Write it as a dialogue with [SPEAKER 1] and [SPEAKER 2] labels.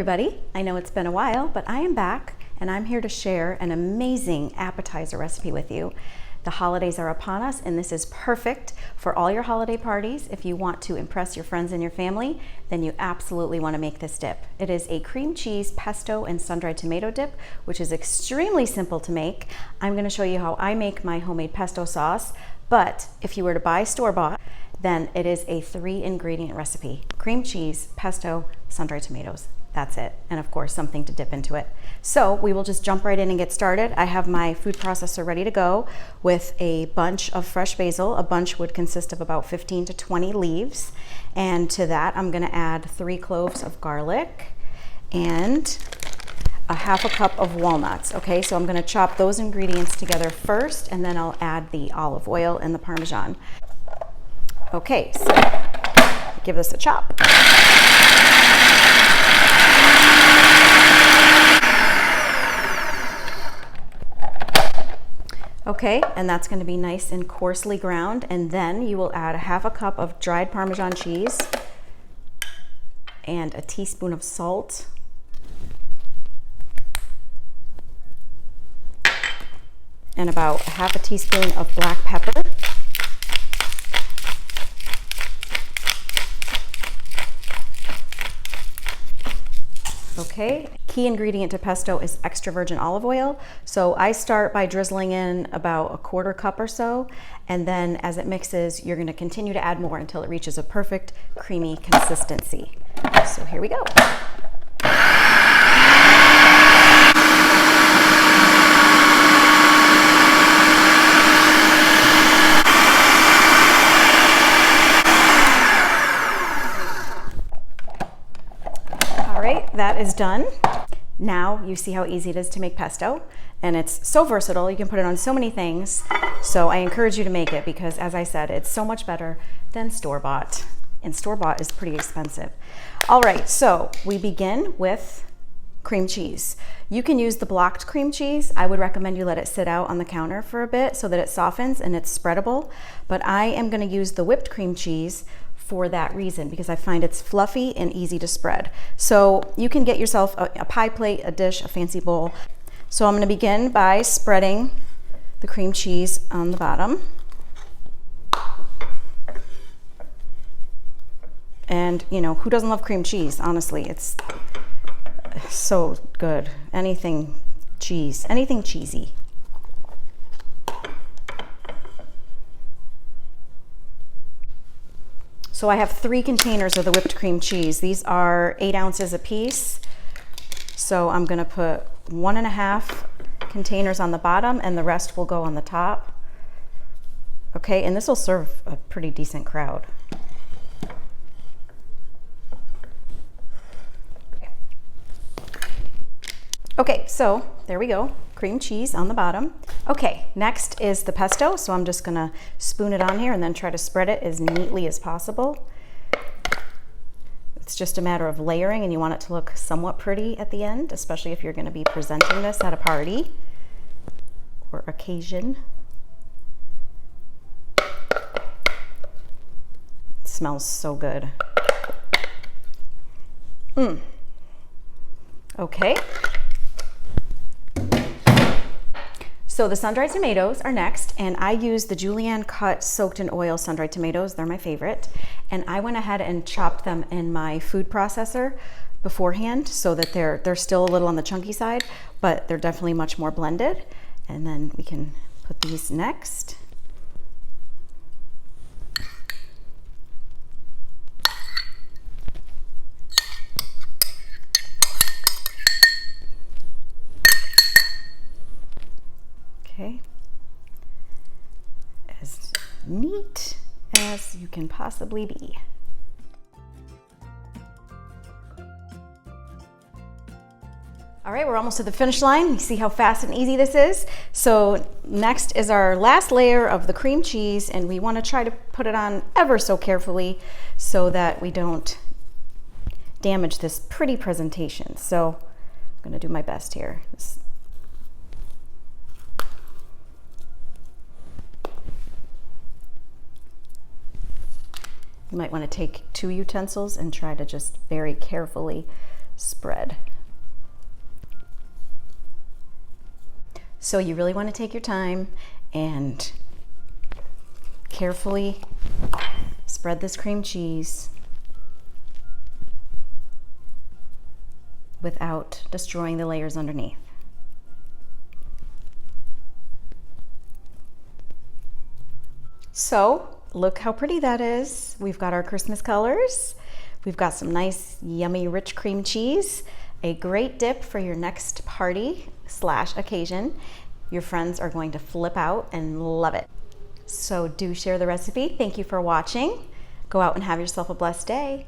[SPEAKER 1] everybody. I know it's been a while, but I am back and I'm here to share an amazing appetizer recipe with you. The holidays are upon us and this is perfect for all your holiday parties. If you want to impress your friends and your family, then you absolutely want to make this dip. It is a cream cheese, pesto, and sun-dried tomato dip, which is extremely simple to make. I'm going to show you how I make my homemade pesto sauce, but if you were to buy store-bought, then it is a 3-ingredient recipe. Cream cheese, pesto, sun-dried tomatoes. That's it. And of course, something to dip into it. So we will just jump right in and get started. I have my food processor ready to go with a bunch of fresh basil. A bunch would consist of about 15 to 20 leaves. And to that, I'm gonna add 3 cloves of garlic and a half a cup of walnuts. Okay, so I'm gonna chop those ingredients together first, and then I'll add the olive oil and the Parmesan. Okay, so give this a chop. Okay, and that's going to be nice and coarsely ground, and then you will add a half a cup of dried Parmesan cheese and a teaspoon of salt and about half a teaspoon of black pepper. Okay, key ingredient to pesto is extra virgin olive oil. So I start by drizzling in about a 1/4 cup or so, and then as it mixes, you're gonna continue to add more until it reaches a perfect creamy consistency. So here we go. That is done. Now you see how easy it is to make pesto, and it's so versatile. You can put it on so many things. So I encourage you to make it because, as I said, it's so much better than store-bought, and store-bought is pretty expensive. All right, so we begin with cream cheese. You can use the blocked cream cheese. I would recommend you let it sit out on the counter for a bit so that it softens and it's spreadable, but I am going to use the whipped cream cheese for that reason, because I find it's fluffy and easy to spread. So you can get yourself a pie plate, a dish, a fancy bowl. So I'm going to begin by spreading the cream cheese on the bottom. And you know, who doesn't love cream cheese? Honestly, it's so good. Anything cheese, anything cheesy. So I have 3 containers of the whipped cream cheese. These are 8 ounces a piece. So I'm gonna put 1.5 containers on the bottom and the rest will go on the top. Okay, and this will serve a pretty decent crowd. Okay, so there we go, cream cheese on the bottom. Okay, next is the pesto. So I'm just gonna spoon it on here and then try to spread it as neatly as possible. It's just a matter of layering, and you want it to look somewhat pretty at the end, especially if you're gonna be presenting this at a party or occasion. It smells so good. Okay. So the sun-dried tomatoes are next, and I use the julienne cut soaked in oil sun-dried tomatoes. They're my favorite. And I went ahead and chopped them in my food processor beforehand so that they're still a little on the chunky side, but they're definitely much more blended. And then we can put these next. Okay, as neat as you can possibly be. All right, we're almost to the finish line. You see how fast and easy this is? So next is our last layer of the cream cheese, and we want to try to put it on ever so carefully so that we don't damage this pretty presentation. So I'm going to do my best here. You might want to take 2 utensils and try to just very carefully spread. So you really want to take your time and carefully spread this cream cheese without destroying the layers underneath. So look how pretty that is. We've got our Christmas colors. We've got some nice, yummy, rich cream cheese. A great dip for your next party / occasion. Your friends are going to flip out and love it. So do share the recipe. Thank you for watching. Go out and have yourself a blessed day.